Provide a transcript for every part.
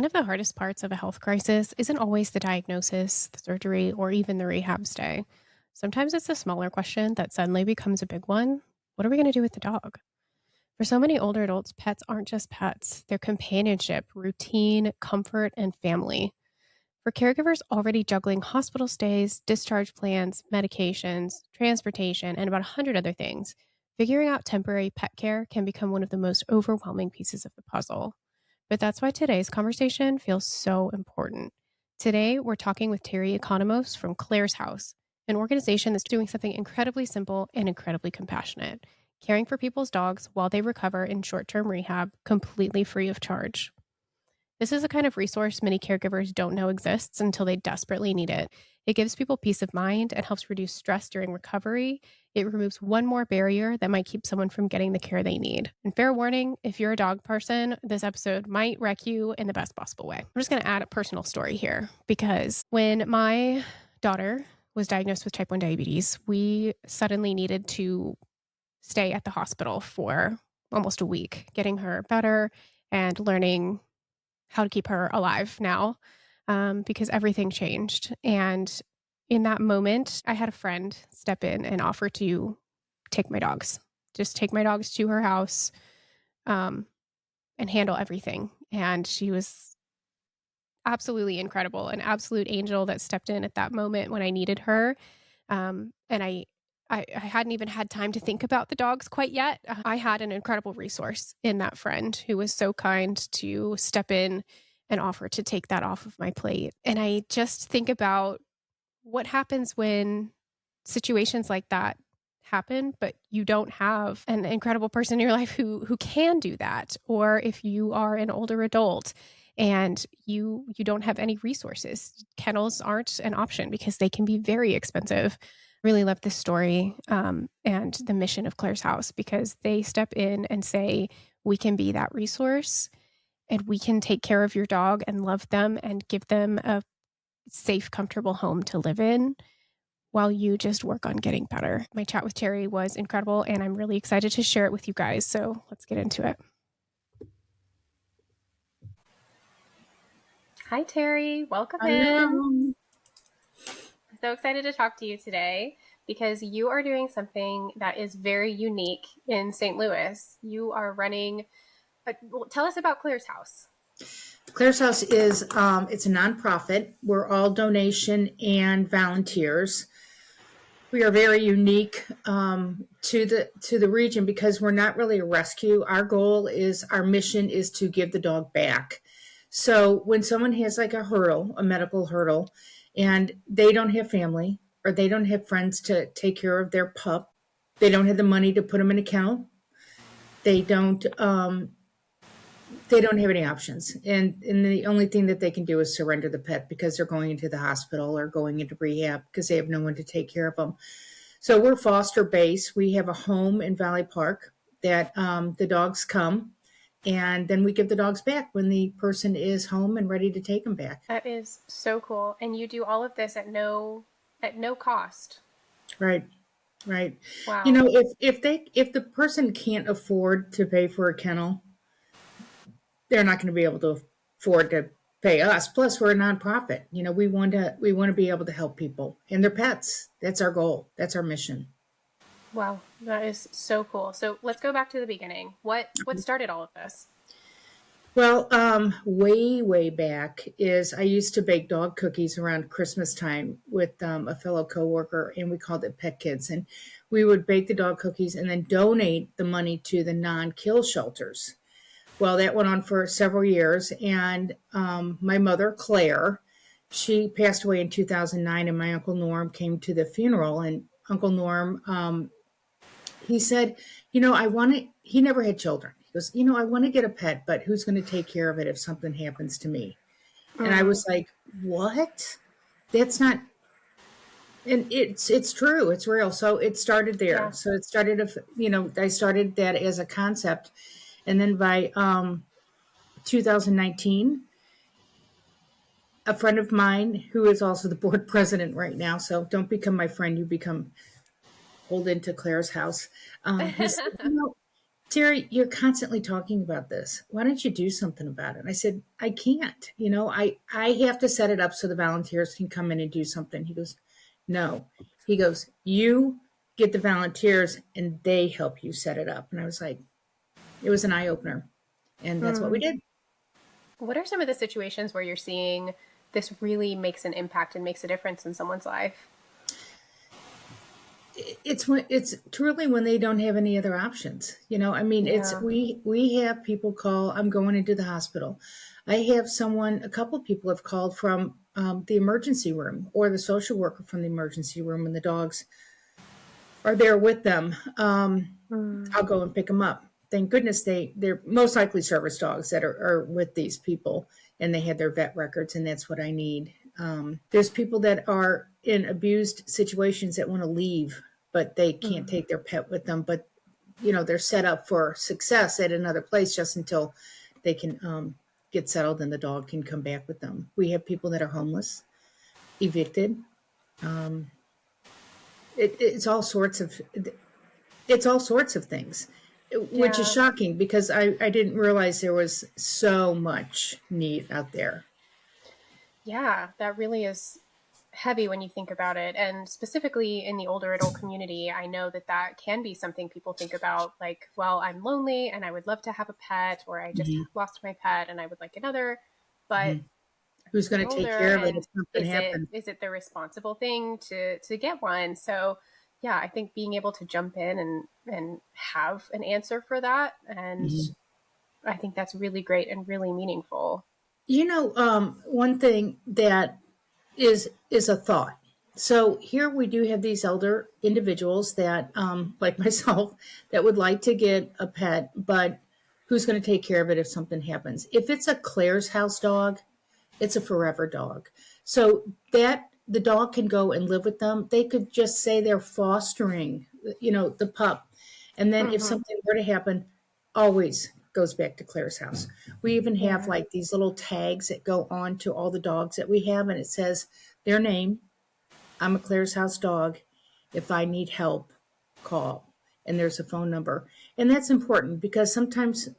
One of the hardest parts of a health crisis isn't always the diagnosis, the surgery, or even the rehab stay. Sometimes it's a smaller question that suddenly becomes a big one. What are we going to do with the dog? For so many older adults, pets aren't just pets, they're companionship, routine, comfort, and family. For caregivers already juggling hospital stays, discharge plans, medications, transportation, and about 100 other things, figuring out temporary pet care can become one of the most overwhelming pieces of the puzzle. But that's why today's conversation feels so important. Today, we're talking with Terry Economos from Clare's House, an organization that's doing something incredibly simple and incredibly compassionate, caring for people's dogs while they recover in short term rehab completely free of charge. This is a kind of resource many caregivers don't know exists until they desperately need it. It gives people peace of mind and helps reduce stress during recovery. It removes one more barrier that might keep someone from getting the care they need. And fair warning, if you're a dog person, this episode might wreck you in the best possible way. I'm just going to add a personal story here because when my daughter was diagnosed with type 1 diabetes, we suddenly needed to stay at the hospital for almost a week, getting her better and learning how to keep her alive now, because everything changed. And in that moment, I had a friend step in and offer to take my dogs, just take my dogs to her house, and handle everything. And she was absolutely incredible, an absolute angel that stepped in at that moment when I needed her. And I hadn't even had time to think about the dogs quite yet. I had an incredible resource in that friend who was so kind to step in and offer to take that off of my plate. And I just think about what happens when situations like that happen, but you don't have an incredible person in your life who can do that. Or if you are an older adult and you don't have any resources, kennels aren't an option because they can be very expensive. Really love this story and the mission of Clare's House because they step in and say, we can be that resource and we can take care of your dog and love them and give them a safe, comfortable home to live in while you just work on getting better. My chat with Terry was incredible and I'm really excited to share it with you guys. So let's get into it. Hi, Terry. Welcome in. Hello. I'm so excited to talk to you today because you are doing something that is very unique in St. Louis. You are running, well, tell us about Clare's House. Clare's House is it's a nonprofit. We're all donation and volunteers. We are very unique to the region because we're not really a rescue. Our mission is to give the dog back. So when someone has like a medical hurdle, and they don't have family or they don't have friends to take care of their pup, they don't have the money to put them in a kennel. They don't have any options, and the only thing that they can do is surrender the pet because they're going into the hospital or going into rehab because they have no one to take care of them. So we're foster based. We have a home in Valley Park that the dogs come, and then we give the dogs back when the person is home and ready to take them back. That is so cool. And you do all of this at no cost. Right. Right. Wow. You know, if the person can't afford to pay for a kennel, they're not going to be able to afford to pay us. Plus, we're a nonprofit. You know, we want to be able to help people and their pets. That's our goal. That's our mission. Wow, that is so cool. So let's go back to the beginning. What started all of this? Well, way back is I used to bake dog cookies around Christmas time with a fellow coworker, and we called it Pet Kids. And we would bake the dog cookies and then donate the money to the non-kill shelters. Well, that went on for several years, and my mother, Clare, she passed away in 2009, and my Uncle Norm came to the funeral, and Uncle Norm, he said, he never had children. He goes, I want to get a pet, but who's going to take care of it if something happens to me? And I was like, what? That's not, and it's true. It's real. So it started there. Yeah. So it started, I started that as a concept. And then by 2019, a friend of mine who is also the board president right now, so don't become my friend, you become hold into Clare's House. He said, Terry, you're constantly talking about this. Why don't you do something about it? And I said, I can't. I have to set it up so the volunteers can come in and do something. He goes, no. He goes, you get the volunteers and they help you set it up. And I was like, it was an eye opener. And that's what we Mm. did. What are some of the situations where you're seeing this really makes an impact and makes a difference in someone's life? It's truly when they don't have any other options. I mean, it's Yeah. we have people call, I'm going into the hospital. I have a couple of people have called from the emergency room, or the social worker from the emergency room, and the dogs are there with them. Mm. I'll go and pick them up. Thank goodness they're most likely service dogs that are with these people, and they had their vet records, and that's what I need. There's people that are in abused situations that want to leave, but they can't Mm. take their pet with them. But they're set up for success at another place just until they can get settled and the dog can come back with them. We have people that are homeless, evicted. Um, it's all sorts of things, which is Yeah. shocking because I didn't realize there was so much need out there. Yeah, that really is heavy when you think about it. And specifically in the older adult community, I know that that can be something people think about like, well, I'm lonely and I would love to have a pet, or I just Mhm. lost my pet and I would like another. But Mhm. Who's going I'm to take older, care of it if and something is it happens? is it the responsible thing to get one? So yeah, I think being able to jump in and have an answer for that, and Mhm. I think that's really great and really meaningful. One thing that is a thought. So here we do have these elder individuals that, like myself, that would like to get a pet, but who's going to take care of it if something happens? If it's a Claire's house dog, it's a forever dog. So that the dog can go and live with them. They could just say they're fostering, the pup. And then if Hmm. something were to happen, always goes back to Claire's house. We even have Yeah. like these little tags that go on to all the dogs that we have, and it says their name. I'm a Claire's house dog. If I need help, call. And there's a phone number. And that's important because sometimes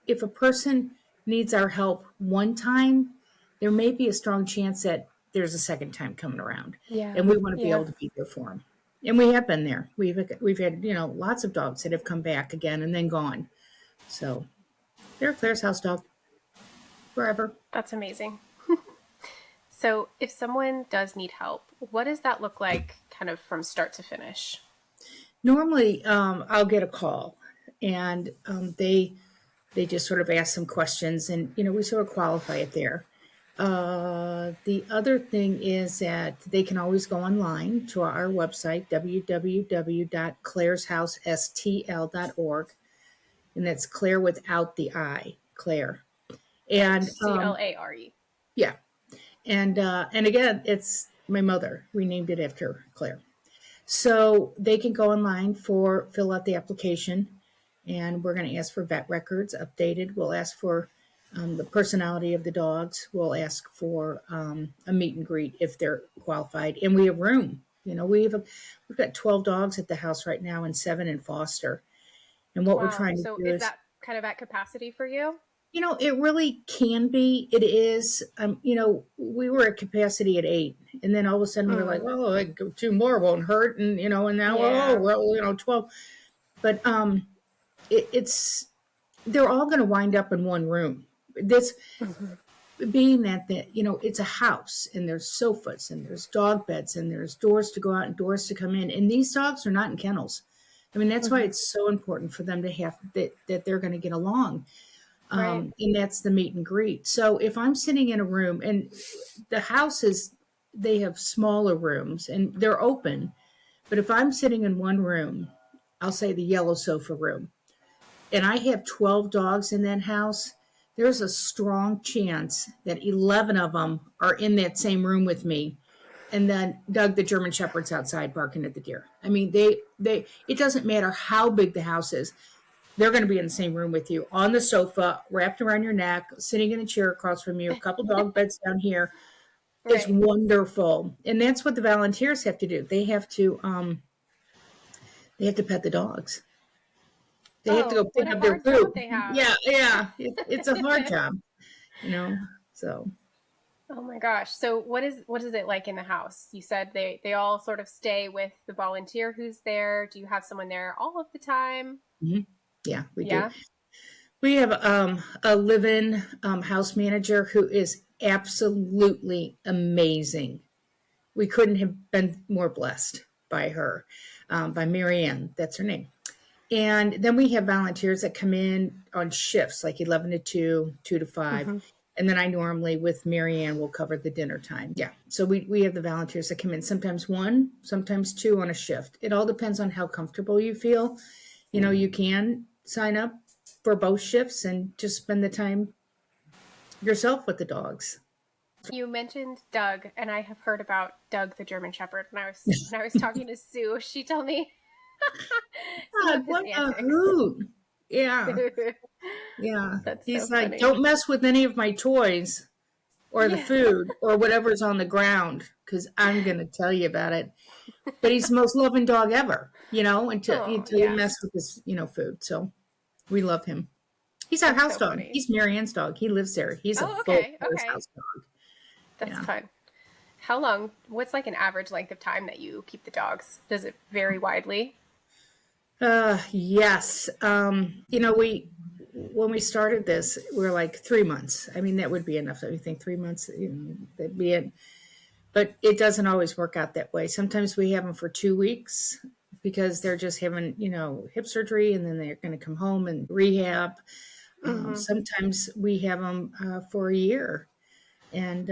if a person needs our help one time, there may be a strong chance that there's a second time coming around. And Yeah. we want to be Yeah. able to be there for them. And we have been there. We've had, lots of dogs that have come back again and then gone. So they're Claire's house dog forever. That's amazing. So, if someone does need help, what does that look like kind of from start to finish? Normally, I'll get a call, and they just sort of ask some questions, and we sort of qualify it there. The other thing is that they can always go online to our website, www.clareshousestl.org, and that's Claire without the I, Claire. Right. And CLARE. yeah, and again, it's my mother. We named it after Claire. So they can go online fill out the application, and we're going to ask for vet records updated. We'll ask for the personality of the dogs. We'll ask for a meet and greet if they're qualified, and we have room. We've got 12 dogs at the house right now and 7 in foster. And what we're Wow. trying to So, do is is, that kind of at capacity for you? it really can be. It is. We were at capacity at 8, and then all of a sudden we're like, Mm. oh, like 2 more won't hurt, and now, oh, Yeah. well, 12. But it's they're all going to wind up in one room. This Hmm. being that it's a house, and there's sofas, and there's dog beds, and there's doors to go out and doors to come in, and these dogs are not in kennels. I mean, that's why Hmm. it's so important for them to have that they're going to get along. Right. And that's the meet and greet. So if I'm sitting in a room, and the houses, they have smaller rooms and they're open, but if I'm sitting in one room, I'll say the yellow sofa room, and I have 12 dogs in that house, there's a strong chance that 11 of them are in that same room with me. And then Doug, the German Shepherd's outside barking at the deer. I mean, it doesn't matter how big the house is. They're going to be in the same room with you on the sofa, wrapped around your neck, sitting in a chair across from you, a couple dog beds down here. It's Right. wonderful. And that's what the volunteers have to do. They have to pet the dogs. They have to go Oh, what pick a up their hard job food. they have. Yeah, yeah. It's a hard job, you know. So Oh my gosh. So what is it like in the house? You said they all sort of stay with the volunteer who's there. Do you have someone there all of the time? mhm. Yeah, we do. Yeah. We have a live-in house manager who is absolutely amazing. We couldn't have been more blessed by her, by Marianne. That's her name. And then we have volunteers that come in on shifts, like 11 to 2, 2 to 5. Hmm. And then I normally, with Marianne, will cover the dinner time. Yeah. So we have the volunteers that come in, sometimes one, sometimes two on a shift. It all depends on how comfortable you feel. You know, you can sign up for both shifts and just spend the time yourself with the dogs. You mentioned Doug, and I have heard about Doug the German Shepherd. When I was talking to Sue, she told me some God, of his what a antics. hoot. Yeah. Yeah. That's so He's like, funny. don't mess with any of my toys or the Yeah. food or whatever's on the ground because I'm going to tell you about it. But he's the most loving dog ever, you know, Oh, until you yeah. mess with his, food. So we love him. He's our That's house so dog. funny. He's Marianne's dog. He lives there. He's a Oh, full okay. house Okay. dog. That's Yeah. fun. How long, what's like an average length of time that you keep the dogs? Does it vary widely? Yes. When we started this, we were like 3 months. I mean, that would be enough. I think 3 months, that'd be it. But it doesn't always work out that way. Sometimes we have them for 2 weeks because they're just having, hip surgery and then they're going to come home and rehab. Hmm. Sometimes we have them for a year, and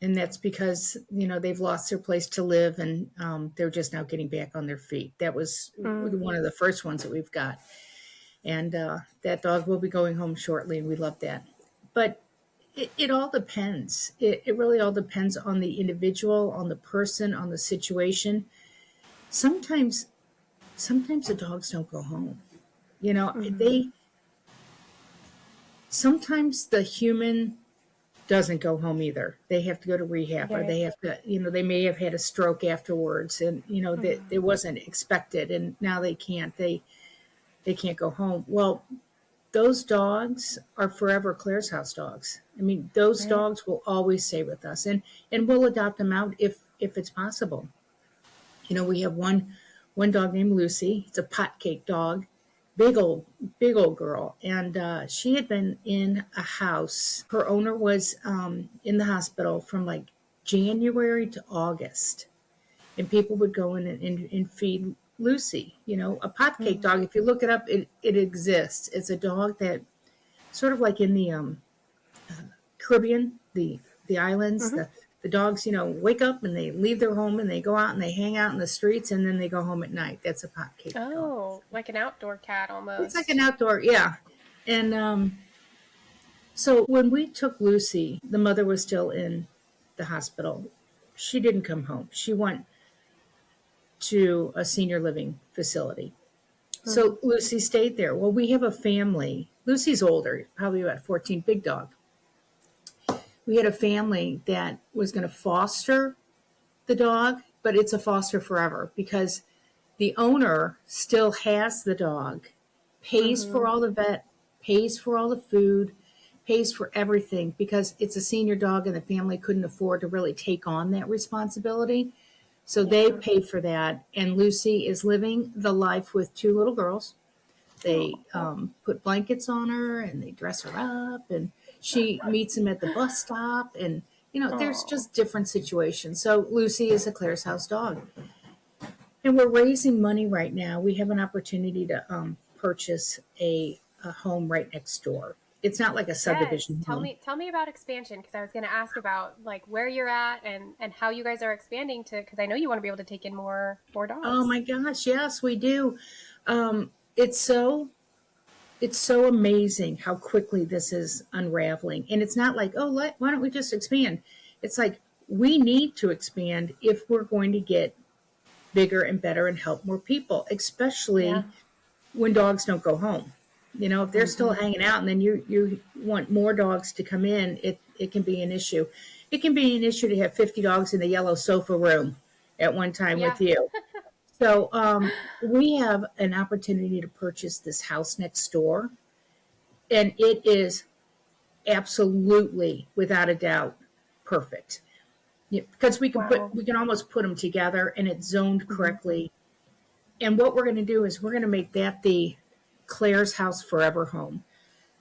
that's because they've lost their place to live and they're just now getting back on their feet. That was Mm. one of the first ones that we've got, and that dog will be going home shortly, and we love that. But it all depends. It really all depends on the individual, on the person, on the situation. Sometimes sometimes the dogs don't go home. Hmm. They sometimes the human doesn't go home either. They have to go to rehab, or Okay. they have to, they may have had a stroke afterwards, and that Mm. it wasn't expected, and now they can't go home. Well, those dogs are forever Claire's house dogs. I mean, those Right. dogs will always stay with us, and we'll adopt them out if it's possible. We have one dog named Lucy. It's a pot cake dog, big old big old girl, and she had been in a house. Her owner was in the hospital from like January to August, and people would go in and feed Lucy. A pot cake Mm. dog. If you look it up, it exists. It's a dog that sort of like in the Caribbean, the islands, Hmm. the dogs, wake up and they leave their home and they go out and they hang out in the streets and then they go home at night. That's a pot cake dog. Oh, like an outdoor cat It's like an almost. outdoor, yeah. And so when we took Lucy, the mother was still in the hospital. She didn't come home. She went to a senior living facility. Hmm. So Lucy stayed there. Well, we have a family. Lucy's older, probably about 14, big dog. We had a family that was going to foster the dog, but it's a foster forever because the owner still has the dog, pays Hmm. for all the vet, pays for all the food, pays for everything because it's a senior dog and the family couldn't afford to really take on that responsibility. So they Yeah. paid for that. And Lucy is living the life with two little girls. They Oh, put blankets on her and they dress her up, and she meets him at the bus stop. And, there's oh, just different situations. So Lucy is a Claire's house dog. And we're raising money right now. We have an opportunity to purchase a home right next door. It's not like a yes. subdivision Tell home. me, tell me about expansion because I was going to ask about like where you're at and how you guys are expanding to because I know you want to be able to take in more Oh dogs. my gosh, yes, we do. Um, it's so it's so amazing how quickly this is unraveling. And it's not like, oh, why don't we just expand? It's like we need to expand if we're going to get bigger and better and help more people, Yeah. especially when dogs don't go home. If they're still Hmm. hanging out and then you want more dogs to come in, it can be an issue. It can be an issue to have 50 dogs in the yellow sofa room at one time Yeah. with you. So we have an opportunity to purchase this house next door, and it is absolutely, without a doubt, perfect. Yeah, because Wow. we can almost put them together, and it's zoned Hmm. correctly. And what we're going to do is we're going to make that the Claire's House Forever home.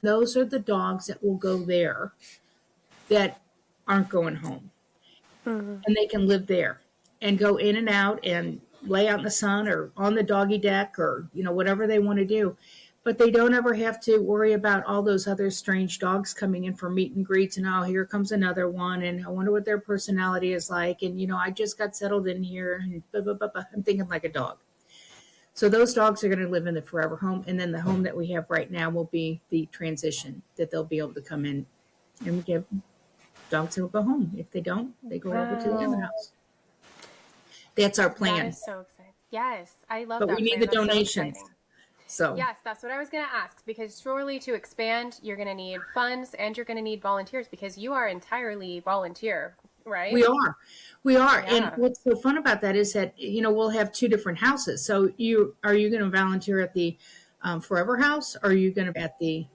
Those are the dogs that will go there that aren't going home, Hmm. and they can live there and go in and out and lay out in the sun or on the doggy deck or whatever they want to do, but they don't ever have to worry about all those other strange dogs coming in for meet and greets, and oh, here comes another one, and I wonder what their personality is like, and I just got settled in here, and blah, blah, blah, blah. I'm thinking like a dog. So those dogs are going to live in the forever home, and then the home that we have right now will be the transition that they'll be able to come in, and we give dogs that will go home. If they don't, they go over to the other Wow. house. That's our That plan. is so exciting. Yes, I love But we that need plan. the That's so donations. exciting. So Yes, that's what I was going to ask because surely to expand, you're going to need funds and you're going to need volunteers because you are entirely volunteer, right? we are. We are. And Yeah. what's so fun about that is that, we'll have two different houses. So you going to volunteer at the Forever House, or are you going to at the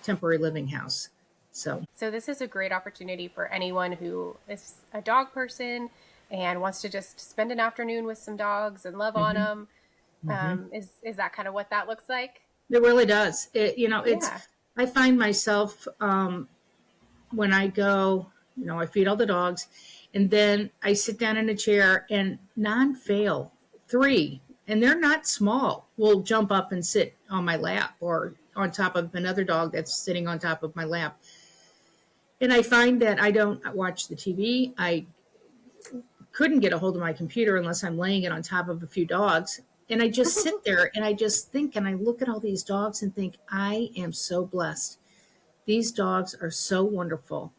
temporary living house? So, So this is a great opportunity for anyone who is a dog person and wants to just spend an afternoon with some dogs and love on mhm, them. mhm. Is that kind of what that looks like? It really does. Yeah. I find myself when I go, I feed all the dogs, and then I sit down in a chair and non fail, three, and they're not small, will jump up and sit on my lap or on top of another dog that's sitting on top of my lap. And I find that I don't watch the TV. I couldn't get a hold of my computer unless I'm laying it on top of a few dogs. And I just sit there and I just think and I look at all these dogs and think, I am so blessed. These dogs are so wonderful.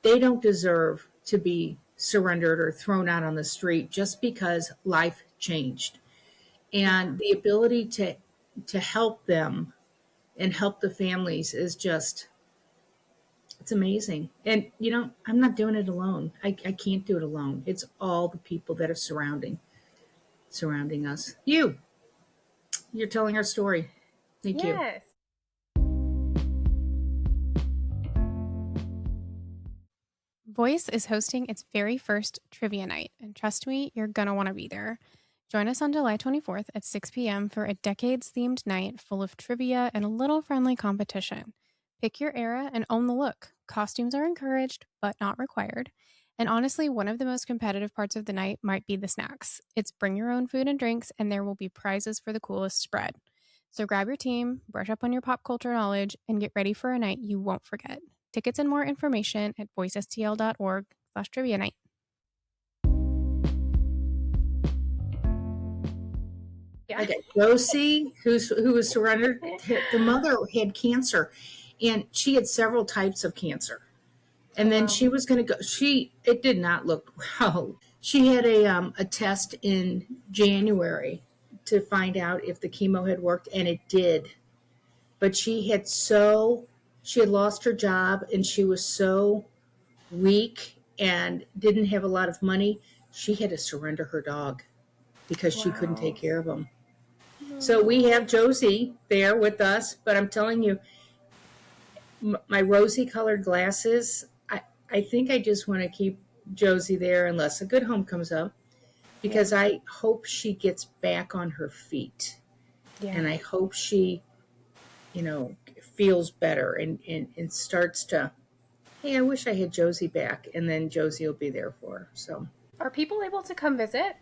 They don't deserve to be surrendered or thrown out on the street just because life changed. Yeah. And the ability to help them and help the families is just, it's amazing. And I'm not doing it alone. I can't do it alone. It's all the people that are surrounding us. You're telling our story. Thank you. Yes. Voice is hosting its very first trivia night, and trust me, you're gonna want to be there. Join us on July 24th at 6 p.m. for a decades themed night full of trivia and a little friendly competition. Pick your era and own the look. Costumes are encouraged, but not required. And honestly, one of the most competitive parts of the night might be the snacks. It's bring your own food and drinks, and there will be prizes for the coolest spread. So grab your team, brush up on your pop culture knowledge, and get ready for a night you won't forget. Tickets and more information at voicestl.org/trivia night. I Yeah. got Josie, who was surrendered. The mother had cancer, and she had several types of cancer. Oh, And then wow. she was going to go. It did not look well. She had a test in January to find out if the chemo had worked, and it did. But she had lost her job, and she was so weak and didn't have a lot of money. She had to surrender her dog because she couldn't take Wow. care of him. So we No. have Josie there with us, but I'm telling you, my rosy colored glasses, I think I just want to keep Josie there unless a good home comes up, because Yeah. I hope she gets back on her feet, Yeah. and I hope she, you know, feels better and starts to, hey, I wish I had Josie back. And then Josie will be there for her. So, Are people able to come visit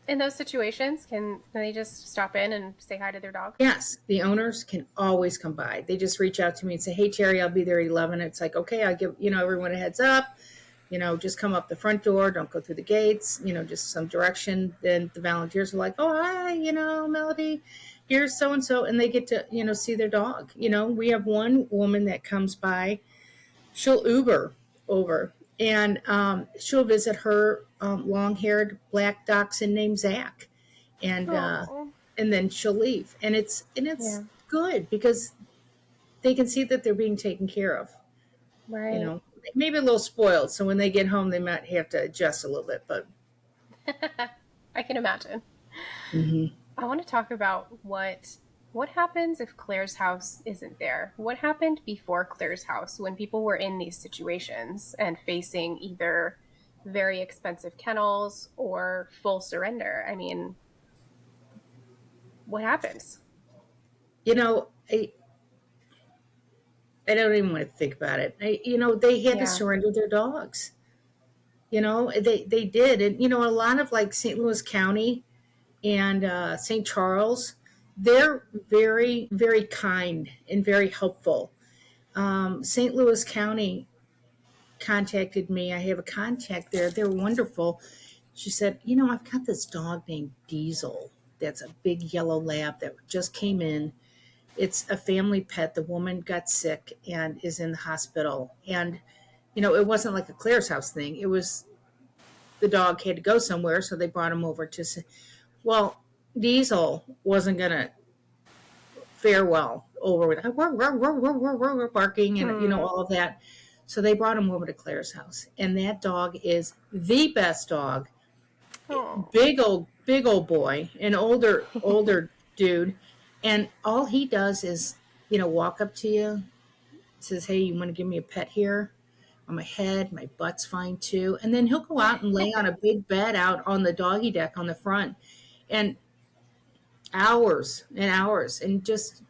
in those situations? Can they just stop in and say hi to their dog? yes, the owners can always come by. They just reach out to me and say, hey, Terry, I'll be there at 11. It's like, okay, I'll give, everyone a heads up. Just come up the front door, don't go through the gates, just some direction. Then the volunteers are like, oh, hi, Melody, here's so and so. And they get to, see their dog. We have one woman that comes by, she'll Uber over, and she'll visit her long haired black dachshund named Zach. And, uh, Oh. and then she'll leave. And it's Yeah. good because they can see that they're being taken care of you Right. know, maybe a little spoiled. So when they get home, they might have to adjust a little bit. But I can imagine. Mhm. I want to talk about what happens if Claire's house isn't there. What happened before Claire's house when people were in these situations and facing either very expensive kennels or full surrender? I mean, what happens? You know, I don't even want to think about it. They had to Yeah. surrender their dogs. They did, and a lot of like St. Louis County and St. Charles, they're very very kind and very helpful. St. Louis County contacted me. I have a contact there. They're wonderful. She said, I've got this dog named Diesel. That's a big yellow lab that just came in. It's a family pet. The woman got sick and is in the hospital. And, it wasn't like a Claire's house thing. It was the dog had to go somewhere, so they brought him over to. Well, Diesel wasn't going to fare well over with barking and, Hmm. all of that. So they brought him over to Claire's house. And that dog is the best dog. Oh. Big old boy, an older dude. And all he does is, walk up to you, says, "Hey, you want to give me a pet here?" On my head, my butt's fine too. And then he'll go out and lay on a big bed out on the doggy deck on the front and hours and hours and just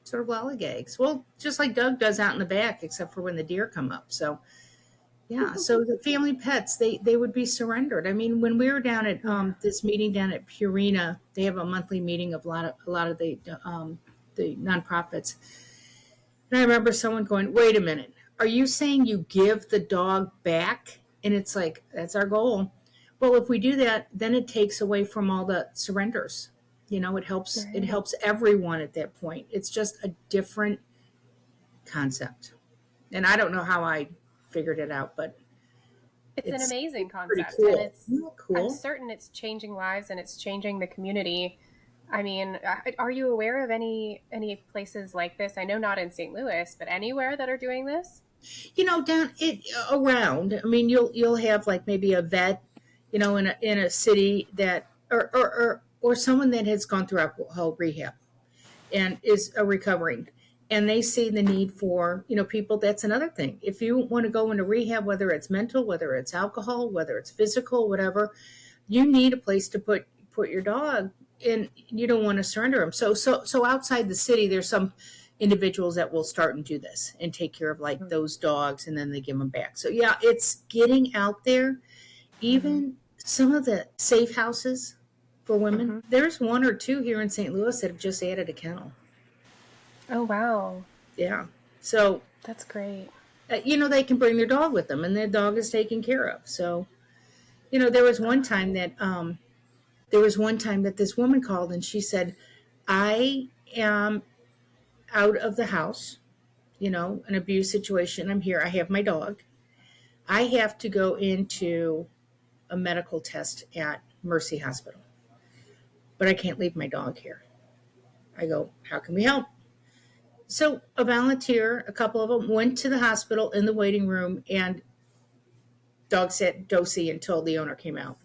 sort of lollygags. Well, just like Doug does out in the back, except for when the deer come up. So yeah, so the family pets they would be surrendered. I mean, when we were down at Yeah. this meeting down at Purina, they have a monthly meeting of a lot of the nonprofits. And I remember someone going, "Wait a minute, are you saying you give the dog back?" And it's like, that's our goal. Well, if we do that, then it takes away from all the surrenders. It Right. helps everyone at that point. It's just a different concept. And I don't know how I figured it out, but It's an amazing it's pretty concept, and cool. Isn't that I'm cool? certain it's changing lives and it's changing the community. I mean, are you aware of any places like this? I know not in St. Louis, but anywhere that are doing this? Down it around. I mean, you'll have like maybe a vet, in a city that or someone that has gone through alcohol rehab and is recovering, and they see the need for people. That's another thing. If you want to go into rehab, whether it's mental, whether it's alcohol, whether it's physical, whatever, you need a place to put your dog, and you don't want to surrender them. So outside the city, there's some individuals that will start and do this and take care of like those dogs, and then they give them back. So yeah, it's getting out there. Mm-hmm. Even some of the safe houses for women, Mm-hmm. there's one or two here in St. Louis that have just added a kennel. Oh wow, Yeah. So that's great. they can bring their dog with them, and their dog is taken care of. So there was one time that this woman called and she said, "I am out of the house, an abuse situation. I'm here. I have my dog. I have to go into a medical test at Mercy Hospital, but I can't leave my dog here." I go, "How can we help?" So a volunteer, a couple of them, went to the hospital in the waiting room, and dog sat dosy until the owner came out.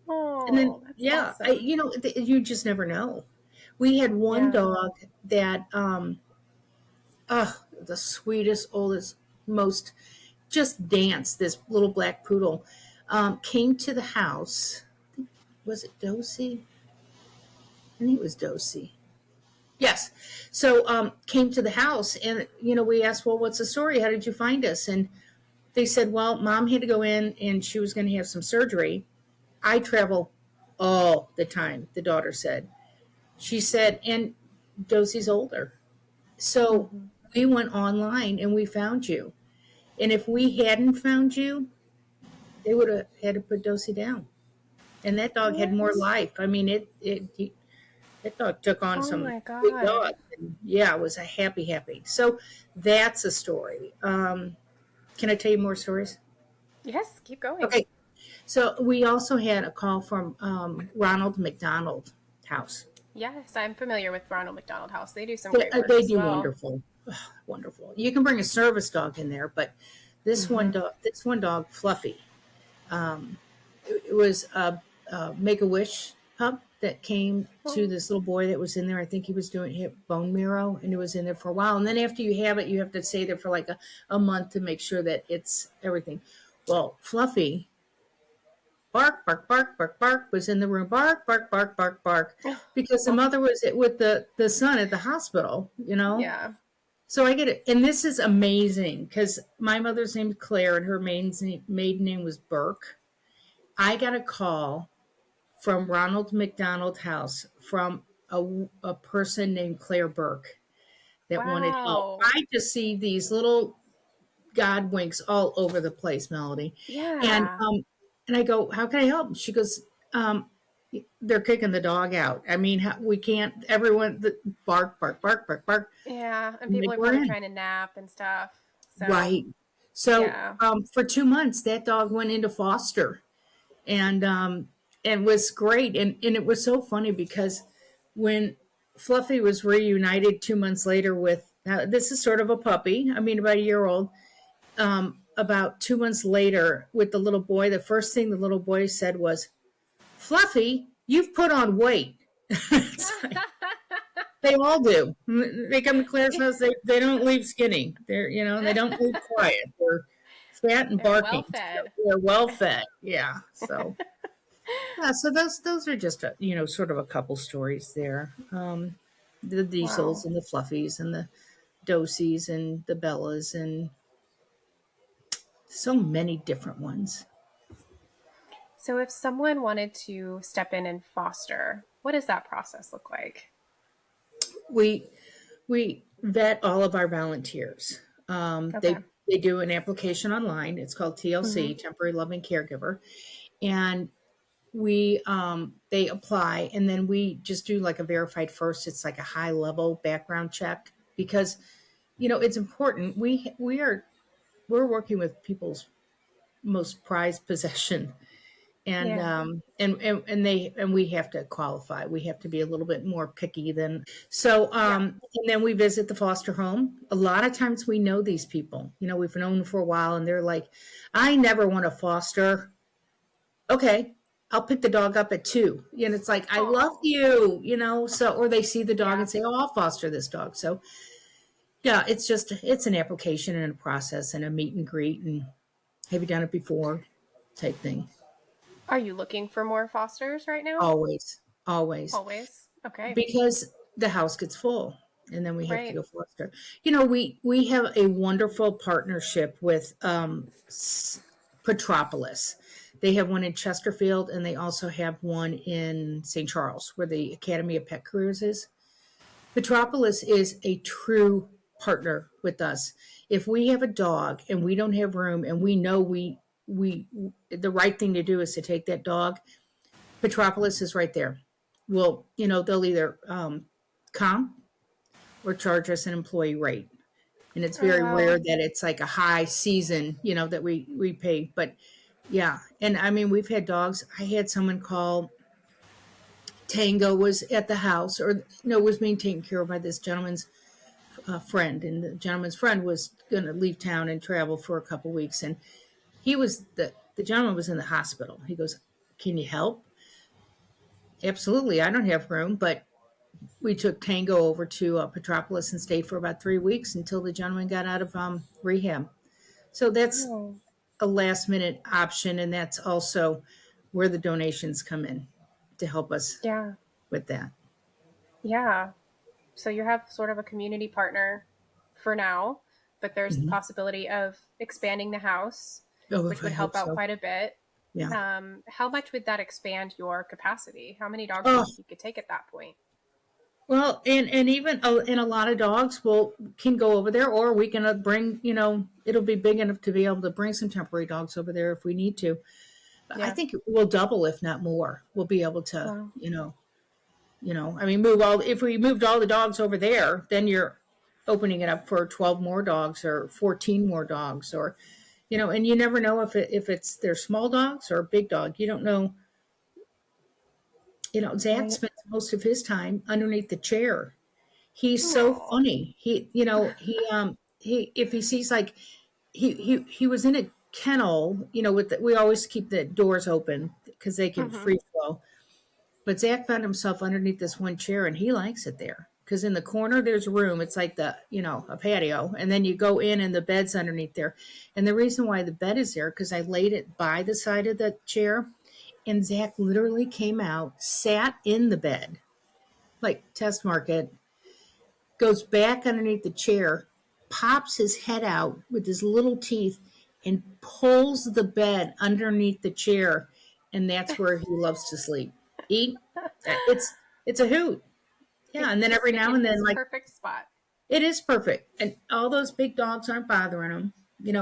And then, Oh, that's yeah, awesome. you just never know. We had one Yeah. dog that, the sweetest, oldest, most just danced. This little black poodle came to the house. Was it Dosey? I think it was Dosey. Yes. So came to the house, and we asked, "Well, what's the story? How did you find us?" And they said, "Well, mom had to go in, and she was going to have some surgery. I travel all the time," the daughter said. She said, "And Dosey's older." So Mm-hmm. we went online and we found you. And if we hadn't found you, they would have had to put Dosey down. And that dog had more What? life. I mean, that dog took on Oh some my big God. dogs. And yeah, it was a happy. So that's a story. Can I tell you more stories? Yes, keep going. Okay. So we also had a call from Ronald McDonald House. Yes, I'm familiar with Ronald McDonald House. They do some They, great work they as do well. wonderful, wonderful. You can bring a service dog in there, but Mm-hmm. this one dog, Fluffy, it was a Make a Wish pup. that came to Oh, this little boy that was in there. I think he was doing hip bone marrow, and it was in there for a while. And then after you have it, you have to stay there for like a month to make sure that it's everything. Well, Fluffy, bark, bark, bark, bark, bark, was in the room, bark, bark, bark, bark, bark, because the mother was with the son at the hospital, you know? yeah. So I get it. And this is amazing because my mother's name is Claire and her maiden name was Burke. I got a call from Ronald McDonald House from a person named Claire Burke that wanted help. Wow. I just see these little God winks all over the place, Melody. And Yeah. and I go, how can I help? She goes, um, they're kicking the dog out. I mean, we can't. Everyone bark, bark, bark, bark, bark. Yeah. And I'm people like, are we're probably in. trying to nap and stuff. So, Right. So yeah. for 2 months, that dog went into foster, and was great. And it was so funny because when Fluffy was reunited 2 months later with this is sort of a puppy. I mean, about a year old. About 2 months later, with the little boy, the first thing the little boy said was, "Fluffy, you've put on weight." It's like, they all do. They come to Claire's house. They don't leave skinny. And they don't leave quiet. They're fat and They're well barking. fed. They're well fed. Yeah. So yeah. So those are just sort of a couple stories there. The Wow. Diesels and the Fluffies and the Dosies and the Bellas and so many different ones. So, if someone wanted to step in and foster, what does that process look like? We we vet all of our volunteers. Okay. They do an application online. It's called Hmm. TLC, Temporary Loving Caregiver, and we they apply, and then we just do like a verified first. It's like a high level background check because it's important. We're working with people's most prized possession, and Yeah. we have to qualify. We have to be a little bit more picky than so. Yeah. And then we visit the foster home. A lot of times we know these people. We've known them for a while, and they're like, "I never want to foster." Okay, I'll pick the dog up at 2. It's like, I love Oh, you. So or they see the dog yeah. and say, "Oh, I'll foster this dog." So yeah, it's an application and a process and a meet and greet and have you done it before type thing. Are you looking for more fosters right now? Always, always. Always. Okay. Because the house gets full and then we have to Right. go foster. We have a wonderful partnership with Petropolis. They have one in Chesterfield and they also have one in St. Charles where the Academy of Pet Careers is. Petropolis is a true partner with us. If we have a dog and we don't have room and we know we the right thing to do is to take that dog, Petropolis is right there. Well, they'll either comp or charge us an employee rate. And it's Oh, very rare wow. that it's like a high season, that we pay. But yeah, and I mean, we've had dogs. I had someone call. Tango was at the house, or no, was being taken care of by this gentleman's friend, and the gentleman's friend was going to leave town and travel for a couple weeks, and the gentleman was in the hospital. He goes, "Can you help?" Absolutely, I don't have room, but we took Tango over to Petropolis and stayed for about 3 weeks until the gentleman got out of rehab. So that's Oh, a last minute option, and that's also where the donations come in to help us yeah. with that. Yeah. So you have sort of a community partner for now, but there's the Mhm. possibility of expanding the house, Oh, which I would hope help out so. quite a bit. Yeah. How much would that expand your capacity? How many dogs do you Oh, think you could take at that point? well, and even and a lot of dogs will can go over there, or we can bring. It'll be big enough to be able to bring some temporary dogs over there if we need to. I Yeah. think we'll double, if not more. We'll be able to, Wow. I mean, move all. If we moved all the dogs over there, then you're opening it up for 12 more dogs or 14 more dogs, or and you never know if it's they're small dogs or a big dog. You don't know. Zach Right. spends most of his time underneath the chair. He's so Oh. funny. He if he sees like he was in a kennel, we always keep the doors open because they can Hmm. free flow. But Zach found himself underneath this one chair and he likes it there. Because in the corner there's room. It's like a patio. And then you go in and the bed's underneath there. And the reason why the bed is there, because I laid it by the side of the chair. And Zach literally came out, sat in the bed, like test market, goes back underneath the chair, pops his head out with his little teeth, and pulls the bed underneath the chair, and that's where he loves to sleep. Eat. It's a hoot. Yeah, It's and then just every now in and then, his like perfect spot. it is perfect, and all those big dogs aren't bothering him.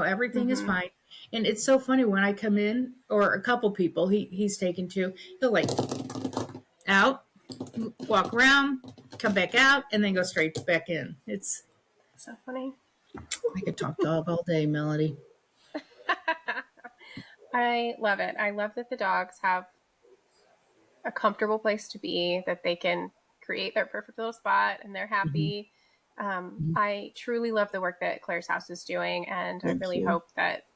Everything is Hmm. fine. And it's so funny when I come in, or a couple people he's taken to, he'll like out, walk around, come back out, and then go straight back in. It's So funny. I could talk dog all day, Melody. I love it. I love that the dogs have a comfortable place to be, that they can create their perfect little spot and they're Mhm. happy. Mhm. I truly love the work that Claire's House is doing, and I Thank really you. hope that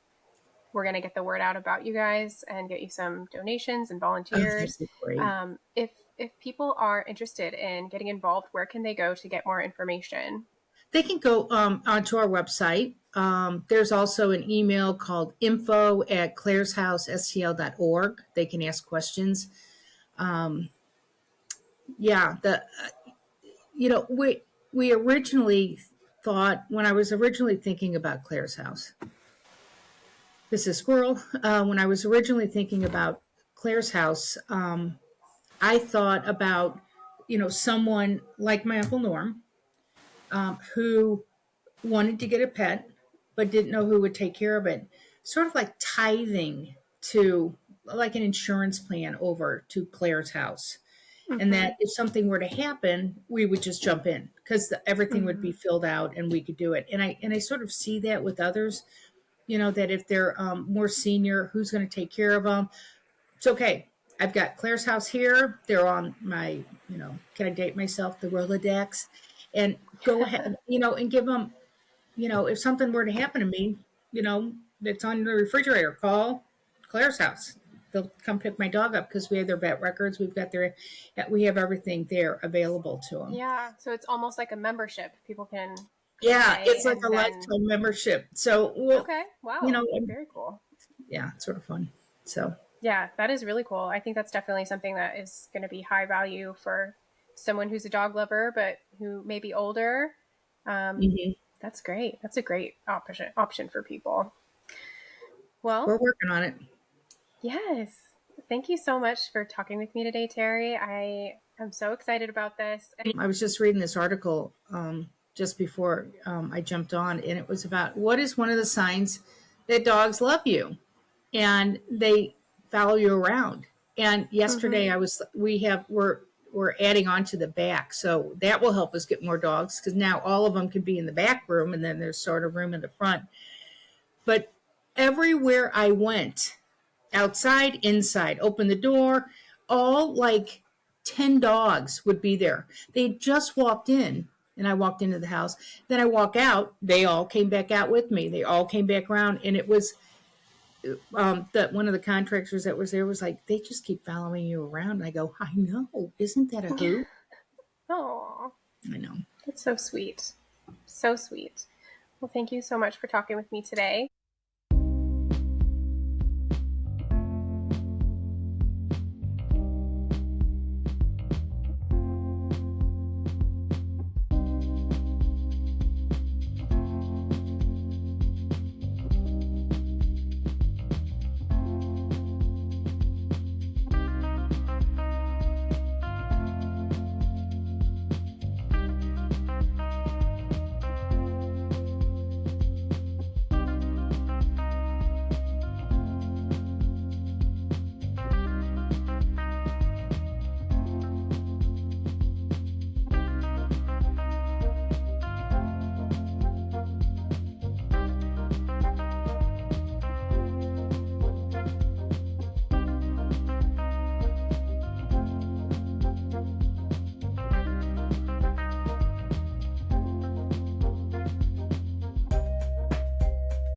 we're going to get the word out about you guys and get you some donations and Oh, that'd volunteers. be great. If people are interested in getting involved, where can they go to get more information? They can go onto our website. There's also an email called info@clareshousestl.org. They can ask questions. Um, yeah, we originally thought, when I was originally thinking about Claire's house. This is Squirrel. When I was originally thinking about Claire's house, I thought about someone like my uncle Norm, who wanted to get a pet but didn't know who would take care of it. Sort of like tithing to, like, an insurance plan over to Claire's house. And Mm-hmm. that if something were to happen, we would just jump in because everything would be Mm-hmm. filled out and we could do it. And I sort of see that with others, that if they're more senior, who's going to take care of them? It's okay. I've got Claire's house here. They're on my, can I date myself? The Rolodex, and go ahead, and give them, if something were to happen to me, that's on the refrigerator, call Claire's house. They'll come pick my dog up because we have their vet records. We have everything there available to them. Yeah, so it's almost like a membership. People can Yeah, pay it's like a and then lifetime membership. So, well, okay, you wow, know, very cool. yeah, it's sort of fun. So, Yeah, that is really cool. I think that's definitely something that is going to be high value for someone who's a dog lover but who may be older. Um, mhm. that's great. That's a great option for people. Well, We're working on it. yes. Thank you so much for talking with me today, Terry. I am so excited about this. I was just reading this article just before I jumped on, and it was about what is one of the signs that dogs love you, and they follow you around. And Mm-hmm. yesterday, we're adding on to the back, so that will help us get more dogs because now all of them can be in the back room, and then there's sort of room in the front. But everywhere I went, outside, inside, open the door, all like 10 dogs would be there. They just walked in, and I walked into the house. Then I walk out, they all came back out with me. They all came back around, and it was that one of the contractors that was there was like, they just keep following you around. And I go, I know. Isn't that a hoot? Oh, I know. that's so sweet. So sweet. Well, thank you so much for talking with me today.